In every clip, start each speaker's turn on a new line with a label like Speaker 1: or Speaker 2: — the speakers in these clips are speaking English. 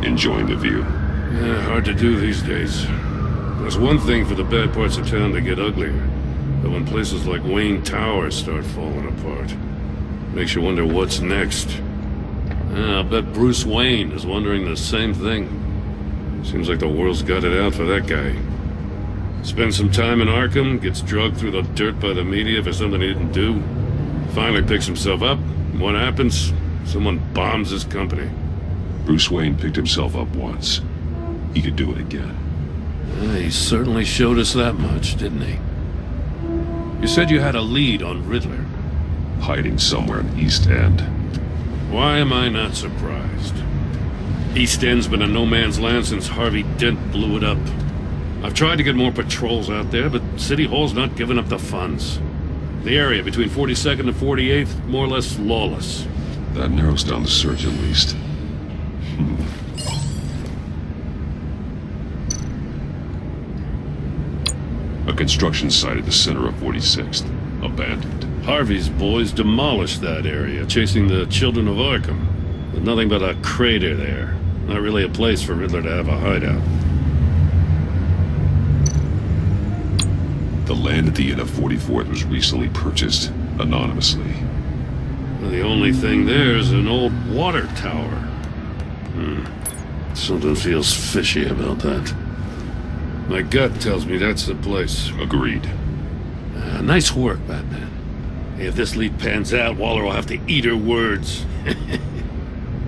Speaker 1: Enjoying the view?
Speaker 2: Yeah, hard to do these days. There's one thing for the bad parts of town to get uglier. But when places like Wayne Tower start falling apart, makes you wonder what's next. Yeah, I'll bet Bruce Wayne is wondering the same thing. Seems like the world's got it out for that guy. Spends some time in Arkham, gets drugged through the dirt by the media for something he didn't do. Finally picks himself up, and what happens? Someone bombs his company.
Speaker 1: Bruce Wayne picked himself up once. He could do it again.
Speaker 2: He certainly showed us that much, didn't he? You said you had a lead on Riddler.
Speaker 1: Hiding somewhere in East End.
Speaker 2: Why am I not surprised? East End's been a no-man's land since Harvey Dent blew it up. I've tried to get more patrols out there, but City Hall's not giving up the funds. The area between 42nd and 48th, more or less lawless.
Speaker 1: That narrows down the search at least. A construction site at the center of 46th. Abandoned.
Speaker 2: Harvey's boys demolished that area, chasing the children of Arkham. There's nothing but a crater there. Not really a place for Riddler to have a hideout.
Speaker 1: The land at the end of 44th was recently purchased, anonymously.
Speaker 2: Well, the only thing there is an old water tower. Something feels fishy about that. My gut tells me that's the place.
Speaker 1: Agreed.
Speaker 2: Nice work, Batman. Hey, if this lead pans out, Waller will have to eat her words.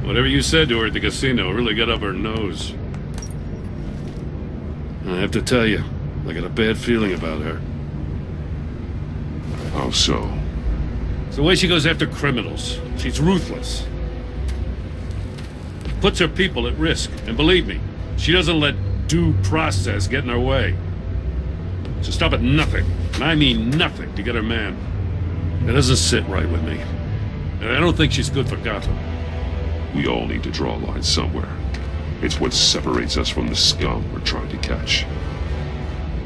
Speaker 2: Whatever you said to her at the casino really got up her nose. I have to tell you, I got a bad feeling about her.
Speaker 1: How so?
Speaker 2: It's the way she goes after criminals. She's ruthless. Puts her people at risk. And believe me, she doesn't let due process get in her way. She'll stop at nothing, and I mean nothing, to get her man. It doesn't sit right with me. And I don't think she's good for Gotham.
Speaker 1: We all need to draw a line somewhere. It's what separates us from the scum we're trying to catch.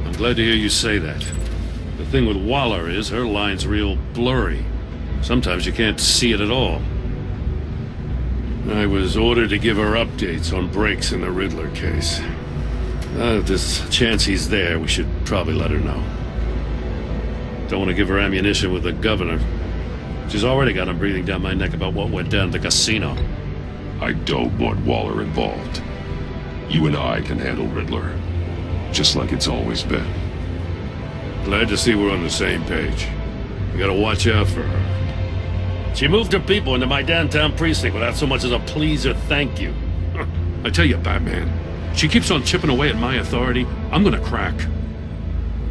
Speaker 2: I'm glad to hear you say that. The thing with Waller is her line's real blurry. Sometimes you can't see it at all. I was ordered to give her updates on breaks in the Riddler case. If there's a chance he's there, we should probably let her know. Don't want to give her ammunition with the governor. She's already got him breathing down my neck about what went down at the casino.
Speaker 1: I don't want Waller involved. You and I can handle Riddler, just like it's always been.
Speaker 2: Glad to see we're on the same page. We gotta watch out for her. She moved her people into my downtown precinct without so much as a please or thank you. I tell you, Batman, she keeps on chipping away at my authority. I'm gonna crack.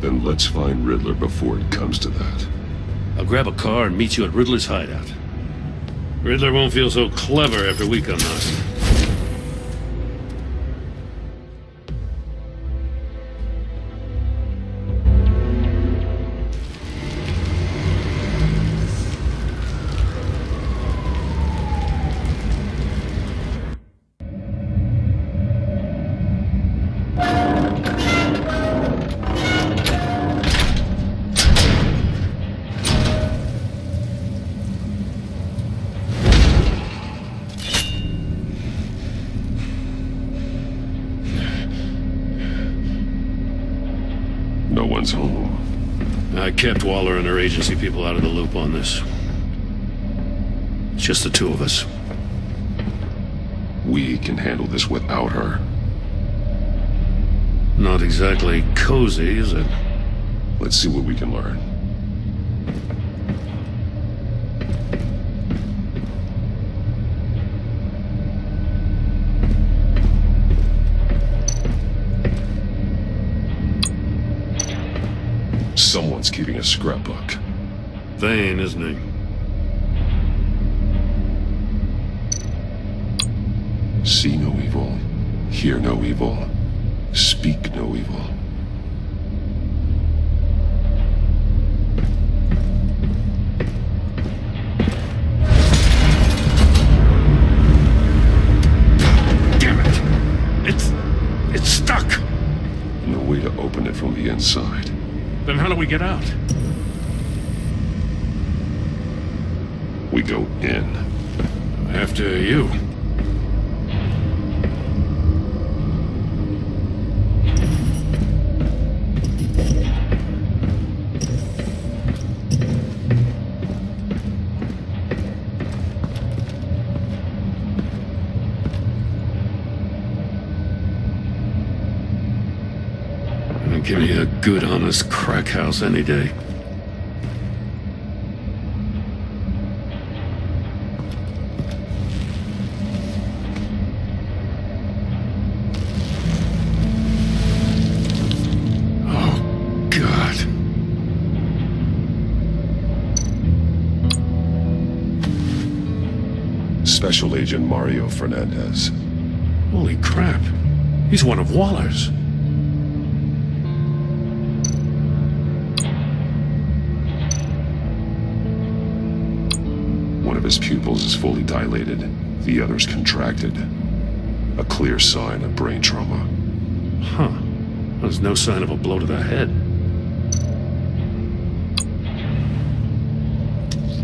Speaker 1: Then let's find Riddler before it comes to that.
Speaker 2: I'll grab a car and meet you at Riddler's hideout. Riddler won't feel so clever after we come knocking.
Speaker 1: No one's home.
Speaker 2: I kept Waller and her agency people out of the loop on this. It's just the two of us.
Speaker 1: We can handle this without her.
Speaker 2: Not exactly cozy, is it?
Speaker 1: Let's see what we can learn. Someone's keeping a scrapbook.
Speaker 2: Vain, isn't he?
Speaker 1: See no evil, hear no evil, speak no evil.
Speaker 2: Damn it! It's stuck!
Speaker 1: No way to open it from the inside.
Speaker 2: Then how do we get out?
Speaker 1: We go in.
Speaker 2: After you. Give me a good, honest crack house any day. Oh, God.
Speaker 1: Special Agent Mario Fernandez.
Speaker 2: Holy crap. He's one of Waller's.
Speaker 1: One of his pupils is fully dilated, the other's contracted. A clear sign of brain trauma.
Speaker 2: Huh. There's no sign of a blow to the head.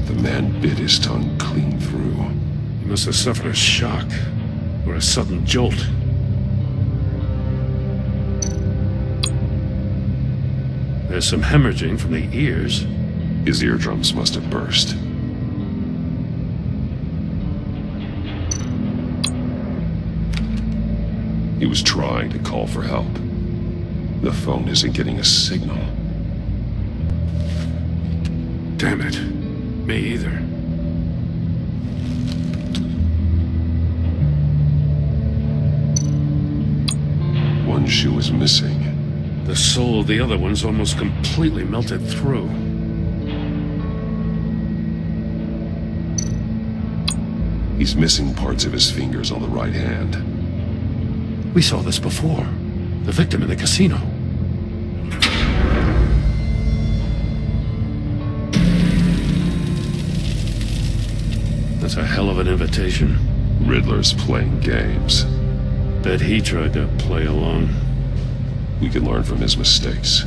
Speaker 1: The man bit his tongue clean through.
Speaker 2: He must have suffered a shock, or a sudden jolt. There's some hemorrhaging from the ears.
Speaker 1: His eardrums must have burst. He was trying to call for help. The phone isn't getting a signal.
Speaker 2: Damn it. Me either.
Speaker 1: One shoe is missing.
Speaker 2: The sole of the other one's almost completely melted through.
Speaker 1: He's missing parts of his fingers on the right hand.
Speaker 2: We saw this before. The victim in the casino. That's a hell of an invitation.
Speaker 1: Riddler's playing games.
Speaker 2: Bet he tried to play along.
Speaker 1: We can learn from his mistakes.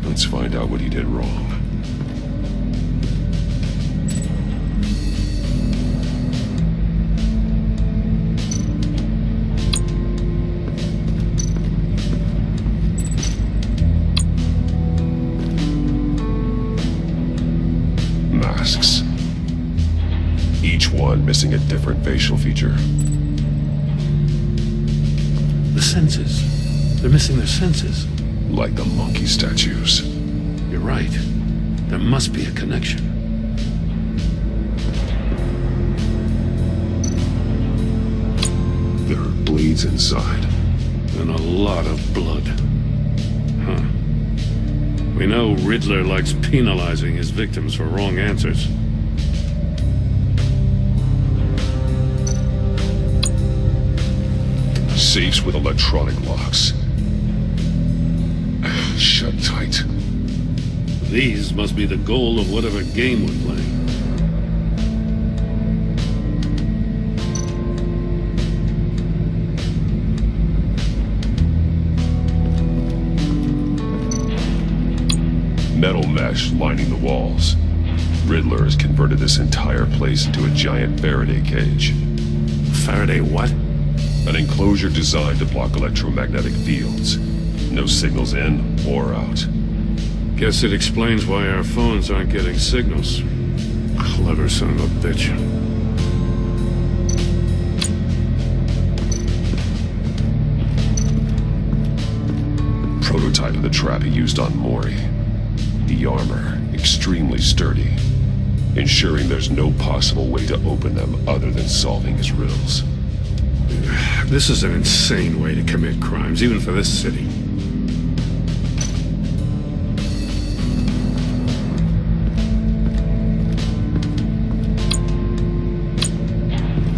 Speaker 1: Let's find out what he did wrong. Masks. Each one missing a different facial feature.
Speaker 2: The senses. They're missing their senses.
Speaker 1: Like the monkey statues.
Speaker 2: You're right. There must be a connection.
Speaker 1: There are bleeds inside.
Speaker 2: And a lot of blood. Huh. We know Riddler likes penalizing his victims for wrong answers.
Speaker 1: Safes with electronic locks. Shut tight.
Speaker 2: These must be the goal of whatever game we're playing.
Speaker 1: Metal mesh lining the walls. Riddler has converted this entire place into a giant Faraday cage.
Speaker 2: Faraday what?
Speaker 1: An enclosure designed to block electromagnetic fields. No signals in or out.
Speaker 2: Guess it explains why our phones aren't getting signals. Clever son of a bitch.
Speaker 1: Prototype of the trap he used on Mori. The armor, extremely sturdy, ensuring there's no possible way to open them other than solving his riddles.
Speaker 2: This is an insane way to commit crimes, even for this city.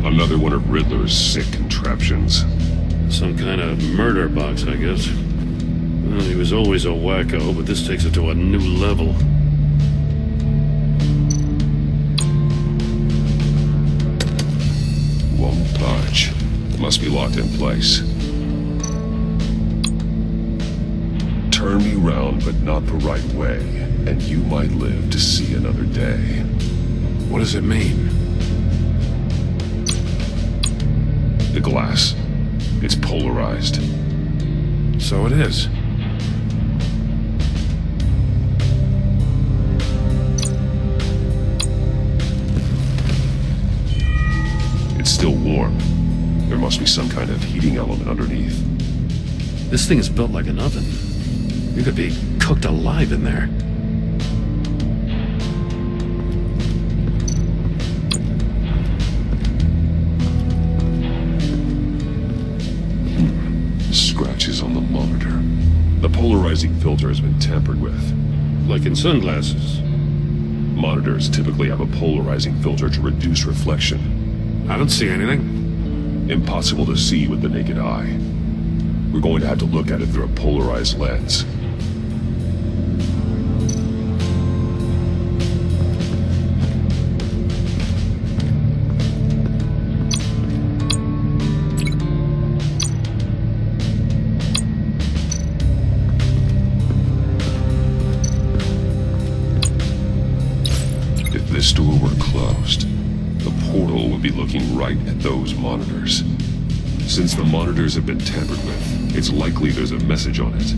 Speaker 1: Another one of Riddler's sick contraptions.
Speaker 2: Some kind of murder box, I guess. Well, he was always a wacko, but this takes it to a new level.
Speaker 1: Won't budge. Must be locked in place. Turn me round, but not the right way, and you might live to see another day.
Speaker 2: What does it mean?
Speaker 1: The glass. It's polarized.
Speaker 2: So it is.
Speaker 1: It's still warm. There must be some kind of heating element underneath.
Speaker 2: This thing is built like an oven. You could be cooked alive in there.
Speaker 1: Scratches on the monitor. The polarizing filter has been tampered with.
Speaker 2: Like in sunglasses.
Speaker 1: Monitors typically have a polarizing filter to reduce reflection.
Speaker 2: I don't see anything.
Speaker 1: Impossible to see with the naked eye. We're going to have to look at it through a polarized lens. If this door were closed, the portal would be looking right at those monitors. Since the monitors have been tampered with, it's likely there's a message on it.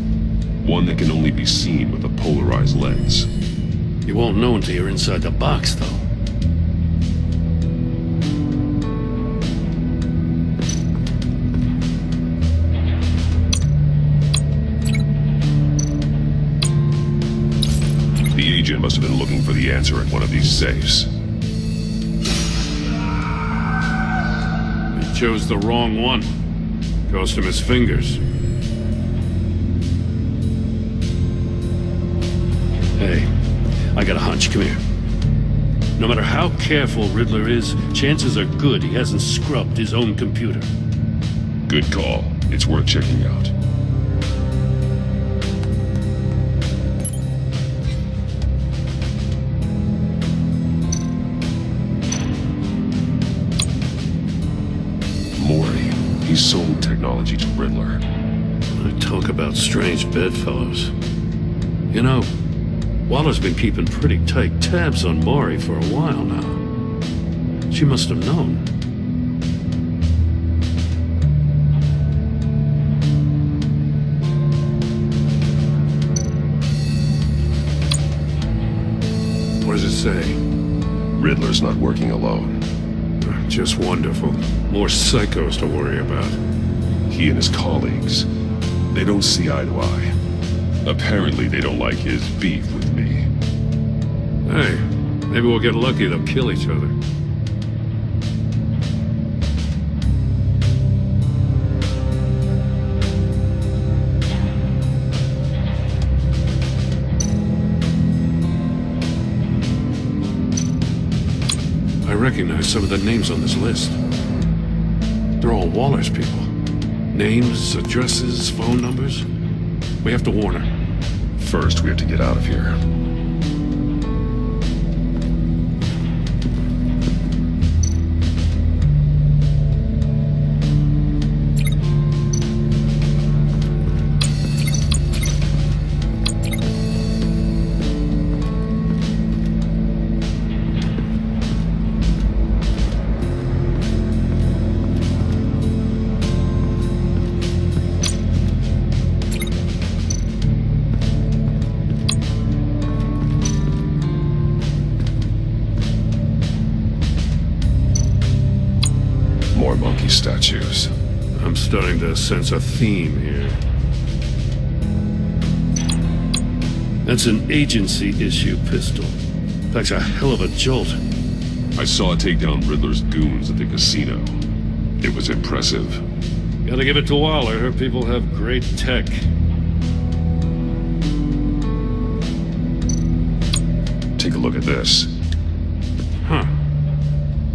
Speaker 1: One that can only be seen with a polarized lens.
Speaker 2: You won't know until you're inside the box, though.
Speaker 1: The agent must have been looking for the answer at one of these safes.
Speaker 2: He chose the wrong one. Cost him his fingers. Hey, I got a hunch. Come here. No matter how careful Riddler is, chances are good he hasn't scrubbed his own computer.
Speaker 1: Good call. It's worth checking out. Mori, he sold technology to Riddler.
Speaker 2: I talk about strange bedfellows. You know, Waller's been keeping pretty tight tabs on Mori for a while now. She must have known. What does it say?
Speaker 1: Riddler's not working alone.
Speaker 2: Just wonderful. More psychos to worry about.
Speaker 1: He and his colleagues, they don't see eye to eye. Apparently they don't like his beef with me.
Speaker 2: Hey, maybe we'll get lucky they'll kill each other. I recognize some of the names on this list. They're all Waller's people. Names, addresses, phone numbers. We have to warn her.
Speaker 1: First, we have to get out of here. More monkey statues.
Speaker 2: I'm starting to sense a theme here. That's an agency issue pistol. That's a hell of a jolt.
Speaker 1: I saw it take down Riddler's goons at the casino. It was impressive.
Speaker 2: Gotta give it to Waller. Her people have great tech.
Speaker 1: Take a look at this.
Speaker 2: Huh.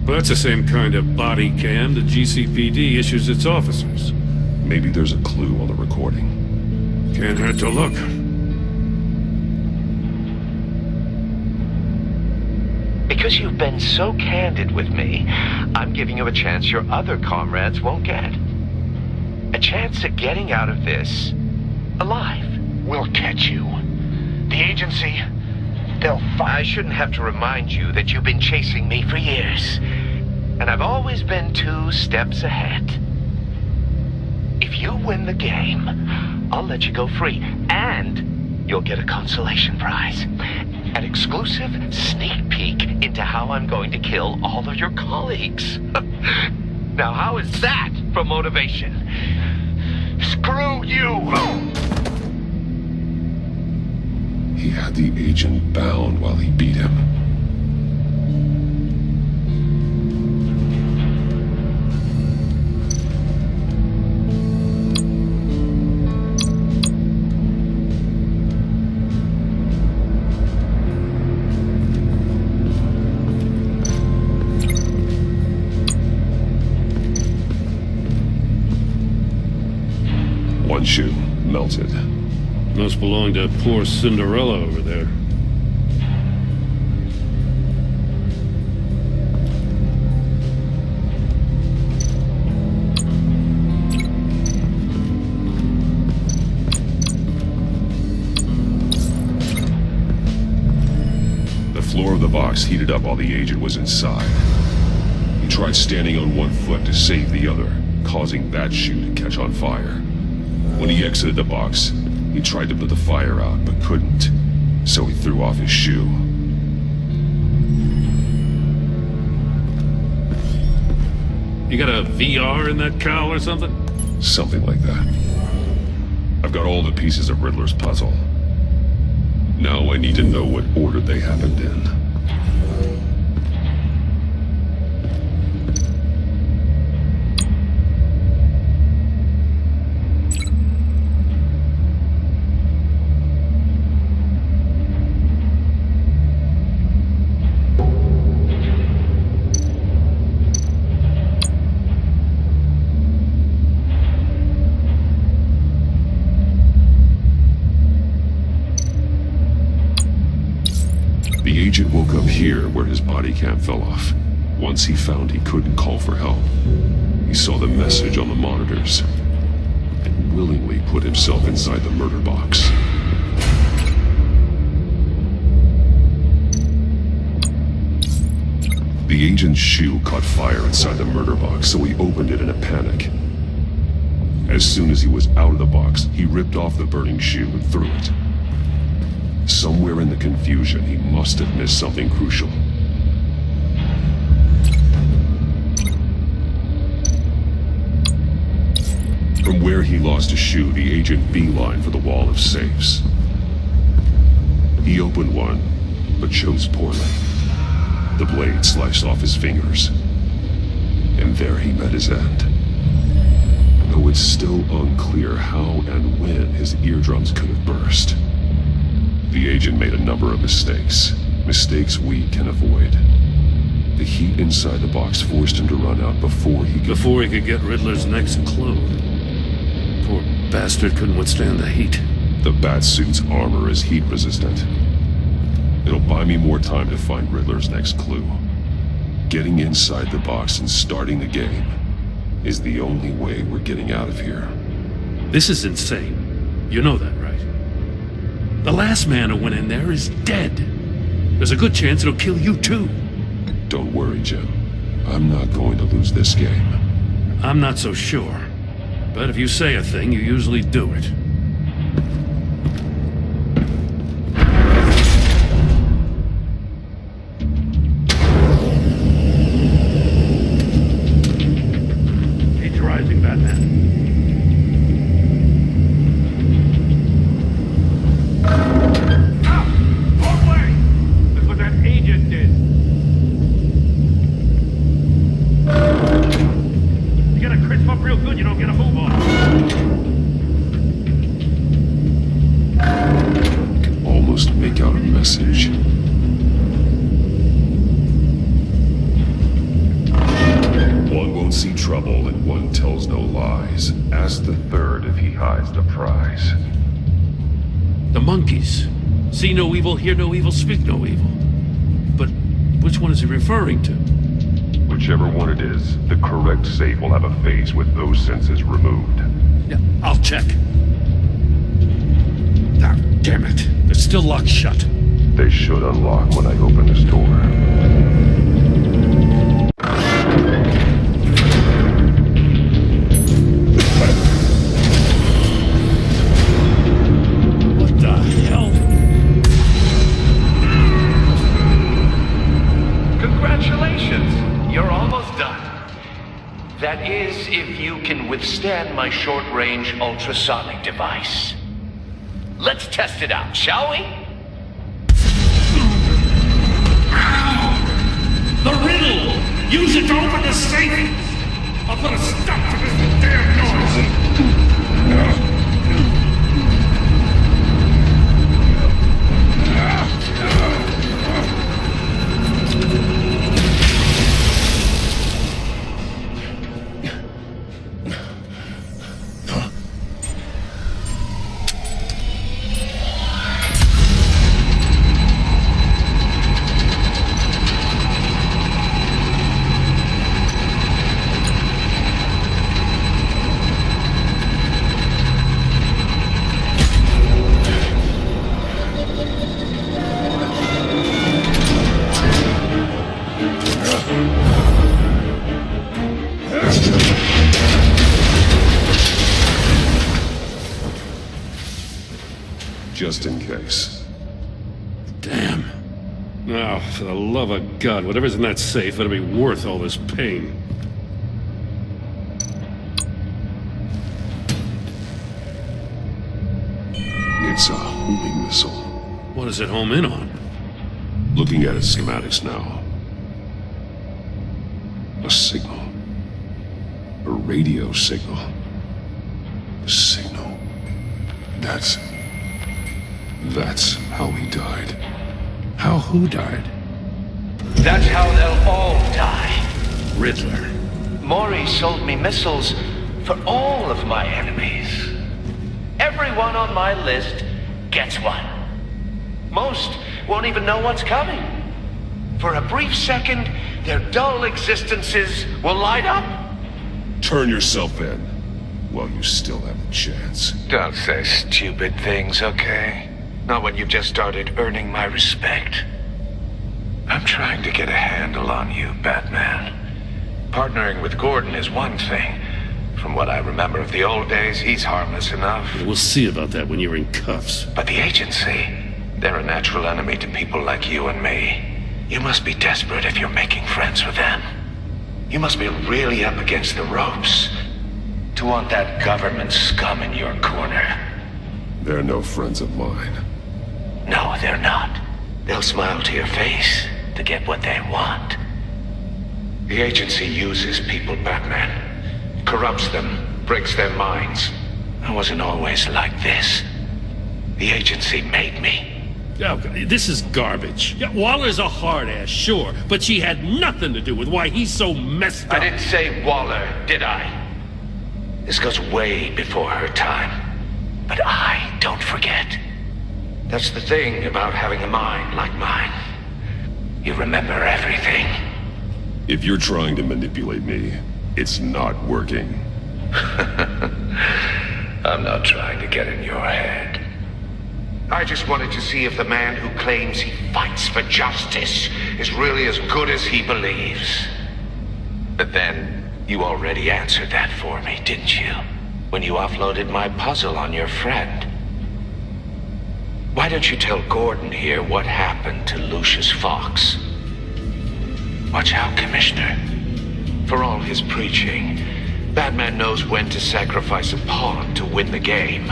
Speaker 2: Well, that's the same kind of body cam the GCPD issues its officers.
Speaker 1: Maybe there's a clue on the recording.
Speaker 2: Can't hurt to look.
Speaker 3: Because you've been so candid with me, I'm giving you a chance your other comrades won't get. A chance at getting out of this alive.
Speaker 4: We'll catch you. The agency, they'll find...
Speaker 3: I shouldn't have to remind you that you've been chasing me for years. And I've always been 2 steps ahead. If you win the game, I'll let you go free. And you'll get a consolation prize. An exclusive sneak peek into how I'm going to kill all of your colleagues. Now, how is that for motivation?
Speaker 4: Screw you!
Speaker 1: He had the agent bound while he beat him. One shoe melted.
Speaker 2: Must belong to poor Cinderella over there.
Speaker 1: The floor of the box heated up while the agent was inside. He tried standing on one foot to save the other, causing that shoe to catch on fire. When he exited the box, he tried to put the fire out, but couldn't, so he threw off his shoe.
Speaker 2: You got a VR in that cowl or something?
Speaker 1: Something like that. I've got all the pieces of Riddler's puzzle. Now I need to know what order they happened in. The agent woke up here where his body cam fell off. Once he found he couldn't call for help, he saw the message on the monitors and willingly put himself inside the murder box. The agent's shoe caught fire inside the murder box, so he opened it in a panic. As soon as he was out of the box, he ripped off the burning shoe and threw it. Somewhere in the confusion, he must have missed something crucial. From where he lost a shoe, the agent beelined for the wall of safes. He opened one, but chose poorly. The blade sliced off his fingers, and there he met his end. Though it's still unclear how and when his eardrums could have burst. The agent made a number of mistakes we can avoid. The heat inside the box forced him to run out before he
Speaker 2: could get Riddler's next clue. Poor bastard couldn't withstand the heat.
Speaker 1: The Batsuit's armor is heat resistant. It'll buy me more time to find Riddler's next clue. Getting inside the box and starting the game is the only way we're getting out of here.
Speaker 2: This is insane. You know that, right? The last man who went in there is dead. There's a good chance it'll kill you too.
Speaker 1: Don't worry, Jim. I'm not going to lose this game.
Speaker 2: I'm not so sure. But if you say a thing, you usually do it. He's rising, Batman.
Speaker 1: Message. One won't see trouble and one tells no lies. Ask the third if he hides the prize.
Speaker 2: The monkeys. See no evil, hear no evil, speak no evil. But which one is he referring to?
Speaker 1: Whichever one it is, the correct safe will have a phase with those senses removed.
Speaker 2: Yeah, I'll check. Ah, damn it. They're still locked shut.
Speaker 1: They should unlock when I open this door.
Speaker 2: What the hell?
Speaker 3: Congratulations! You're almost done. That is, if you can withstand my short-range ultrasonic device. Let's test it out, shall we?
Speaker 2: The riddle! Use it to open the safe! I'll put a stop to this damn noise!
Speaker 1: Just in case.
Speaker 2: Damn. Now, for the love of God, whatever's in that safe better be worth all this pain.
Speaker 1: It's a homing missile.
Speaker 2: What does it home in on?
Speaker 1: Looking at its schematics now. A signal. A radio signal. A signal. That's how he died.
Speaker 2: How who died?
Speaker 3: That's how they'll all die. Riddler. Maury sold me missiles for all of my enemies. Everyone on my list gets one. Most won't even know what's coming. For a brief second, their dull existences will light up.
Speaker 1: Turn yourself in while you still have the chance.
Speaker 3: Don't say stupid things, okay? Not when you've just started earning my respect. I'm trying to get a handle on you, Batman. Partnering with Gordon is one thing. From what I remember of the old days, he's harmless enough.
Speaker 2: We'll see about that when you're in cuffs.
Speaker 3: But the agency, they're a natural enemy to people like you and me. You must be desperate if you're making friends with them. You must be really up against the ropes to want that government scum in your corner.
Speaker 1: They're no friends of mine.
Speaker 3: No, they're not. They'll smile to your face to get what they want. The agency uses people, Batman. Corrupts them, breaks their minds. I wasn't always like this. The agency made me.
Speaker 2: Oh, this is garbage. Yeah, Waller's a hard ass, sure, but she had nothing to do with why he's so messed up.
Speaker 3: I didn't say Waller, did I? This goes way before her time. But I don't forget. That's the thing about having a mind like mine. You remember everything.
Speaker 1: If you're trying to manipulate me, it's not working.
Speaker 3: I'm not trying to get in your head. I just wanted to see if the man who claims he fights for justice is really as good as he believes. But then, you already answered that for me, didn't you? When you offloaded my puzzle on your friend. Why don't you tell Gordon here what happened to Lucius Fox? Watch out, Commissioner. For all his preaching, Batman knows when to sacrifice a pawn to win the game.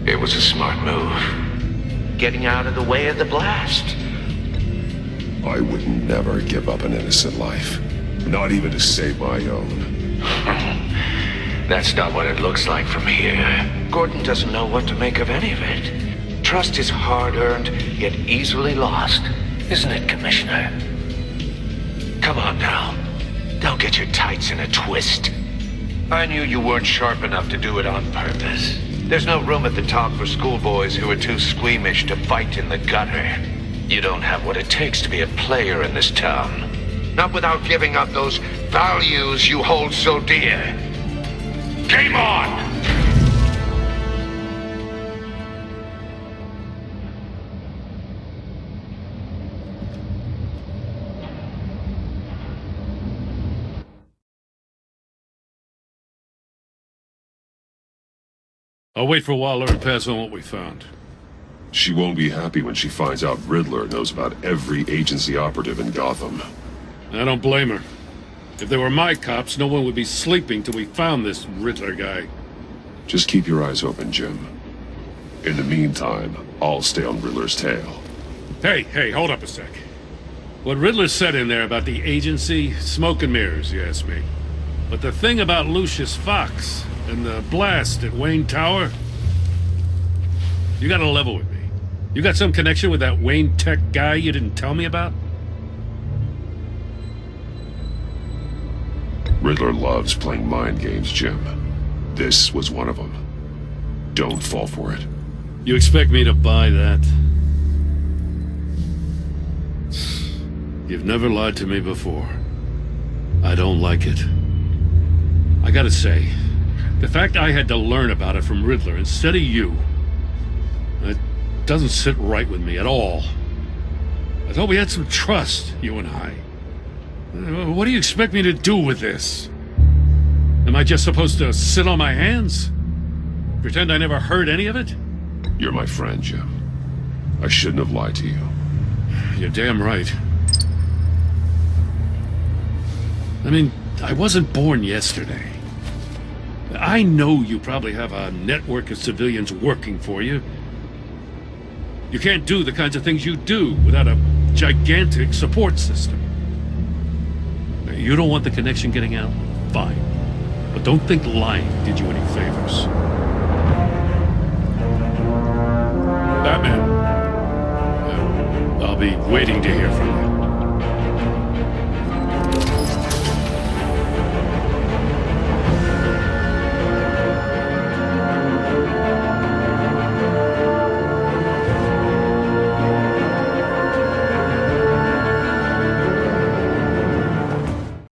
Speaker 3: It was a smart move. Getting out of the way of the blast.
Speaker 1: I would never give up an innocent life. Not even to save my own.
Speaker 3: That's not what it looks like from here. Gordon doesn't know what to make of any of it. Trust is hard-earned, yet easily lost. Isn't it, Commissioner? Come on now. Don't get your tights in a twist. I knew you weren't sharp enough to do it on purpose. There's no room at the top for schoolboys who are too squeamish to fight in the gutter. You don't have what it takes to be a player in this town. Not without giving up those values you hold so dear. Game on!
Speaker 2: I'll wait for Waller and pass on what we found.
Speaker 1: She won't be happy when she finds out Riddler knows about every agency operative in Gotham.
Speaker 2: I don't blame her. If they were my cops, no one would be sleeping till we found this Riddler guy.
Speaker 1: Just keep your eyes open, Jim. In the meantime, I'll stay on Riddler's tail.
Speaker 2: Hey, hold up a sec. What Riddler said in there about the agency, smoke and mirrors, you ask me. But the thing about Lucius Fox and the blast at Wayne Tower, you gotta level with me. You got some connection with that Wayne Tech guy you didn't tell me about?
Speaker 1: Riddler loves playing mind games, Jim. This was one of them. Don't fall for it.
Speaker 2: You expect me to buy that? You've never lied to me before. I don't like it. I gotta say, the fact I had to learn about it from Riddler instead of you, it doesn't sit right with me at all. I thought we had some trust, you and I. What do you expect me to do with this? Am I just supposed to sit on my hands? Pretend I never heard any of it?
Speaker 1: You're my friend, Jim. I shouldn't have lied to you.
Speaker 2: You're damn right. I mean, I wasn't born yesterday. I know you probably have a network of civilians working for you. You can't do the kinds of things you do without a gigantic support system. Now, you don't want the connection getting out? Fine. But don't think lying did you any favors. Batman. I'll be waiting to hear from you.